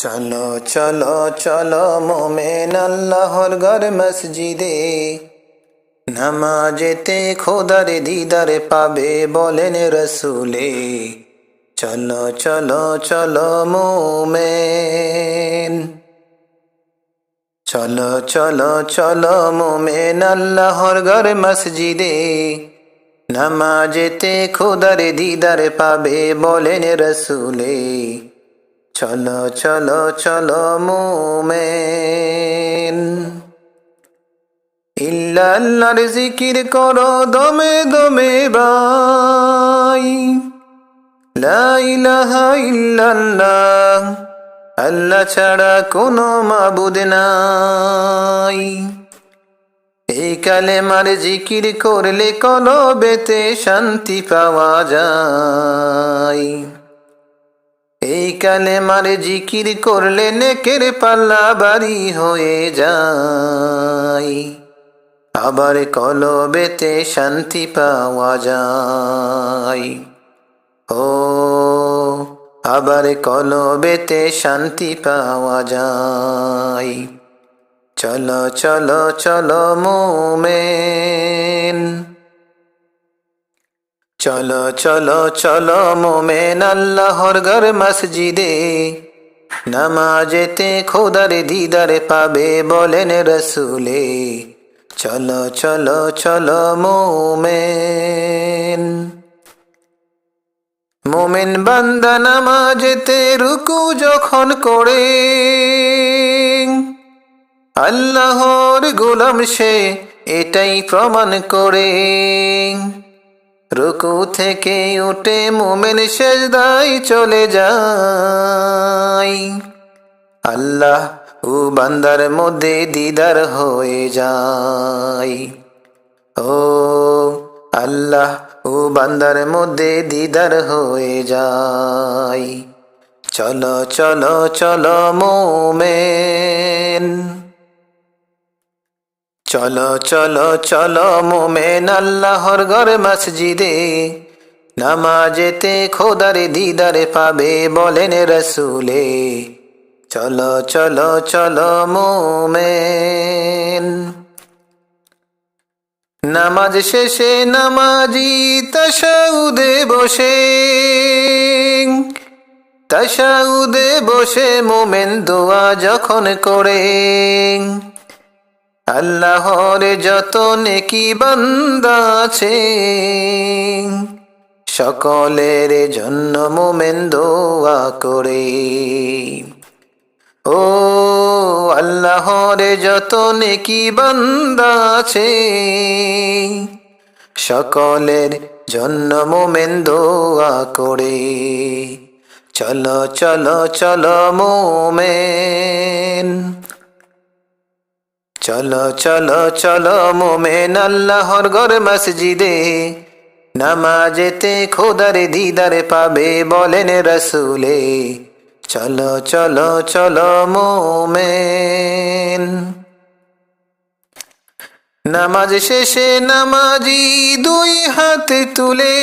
চলো চলো চলো মোমেন আল্লাহর ঘর মসজিদে, নামাজেতে খোদার দিদার পাবে বলেন রসুলে। চলো চলো চলো মোমেন, চলো চলো চলো মোমেন আল্লাহর ঘর মসজিদে, নামাজেতে খোদার দিদার পাবে বলেন রসুলে। চলো চলো চলো মোমেন, ইল্লাল্লাহর জিকির করো দমে দমে ভাই, লা ইলাহা ইল্লাল্লাহ, আল্লাহ ছাড়া কোনো মাবুদ নাই। এই কালেমার জিকির করলে কলবেতে শান্তি পাওয়া যায়। এই কালেমার জিকির করলে নেকের পাল্লা ভারী হয়ে যায়, আবার কলবেতে শান্তি পাওয়া যায়। ও আবার কলবেতে শান্তি পাওয়া যায়। চলো চলো চলো মোমেন, চলো চলো চলো মোমেন আল্লাহর ঘর মসজিদে, নামাজেতে খোদার দিদার পাবে বলেন রসুলে। চলো চলো চলো মোমেন, মোমেন বান্দা নামাজেতে রুকু যখন করে, আল্লাহর গোলাম সে এটাই প্রমাণ করে। রুকু থেকে উঠে মোমেন সেজদায় চলে যায়, আল্লাহ ও বান্দার মধ্যে দিদার হয়ে যায়। ও আল্লাহ ও বান্দার মধ্যে দিদার হয়ে যায়। চলো চলো চলো মোমেন, চলো চলো চলো মোমেন আল্লাহর ঘর মসজিদে, নামাজেতে খোদার দিদার পাবে বলেন রসুলে। চলো চলো চলো মোমেন, নামাজ শেষে নামাজি তাশাহুদে বসে, তাশাহুদে বসে মোমেন দোয়া যখন করে, আল্লাহর যত নেকি বান্দা আছে সকলের জন্য মোমেন দোয়া করে। ও আল্লাহর যত নেকি বান্দা আছে সকলের জন্য মোমেন দোয়া করে। চলো চলো চলো মোমেন, চলো চলো চলো মোমেন আল্লাহর ঘর মসজিদে, নামাজেতে খোদার দিদার পাবে বলেন রসুলে। চলো চলো চলো মোমেন, নামাজ শেষে নামাজি দুই হাত তুলে,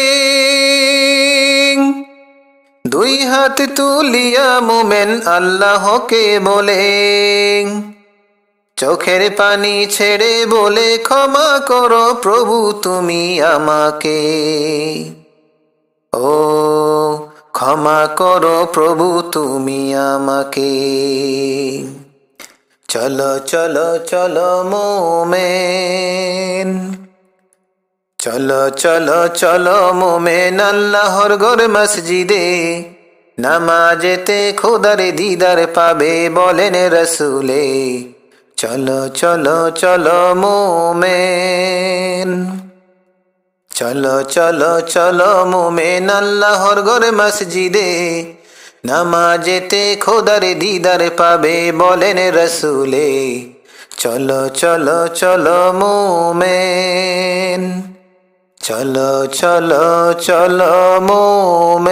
দুই হাত তুলিয়া মোমেন আল্লাহকে বলে, চোখের পানি ছেড়ে বলে ক্ষমা করো প্রভু তুমি আমাকে। ও ক্ষমা করো প্রভু তুমি আমাকে। চলো চলো চলো মোমেন, চলো চলো চলো মোমেন আল্লাহর ঘর মসজিদে, নামাজেতে খোদার দিদার পাবে বলেন রসুলে। চলো চলো চলো মোমেন, চলো চলো চলো মোমেন আল্লাহর ঘর মসজিদে, নামাজেতে খোদার দিদার পাবে বলেন রসুলে। চলো চলো চলো মোমেন, চলো চলো চলো মোমেন।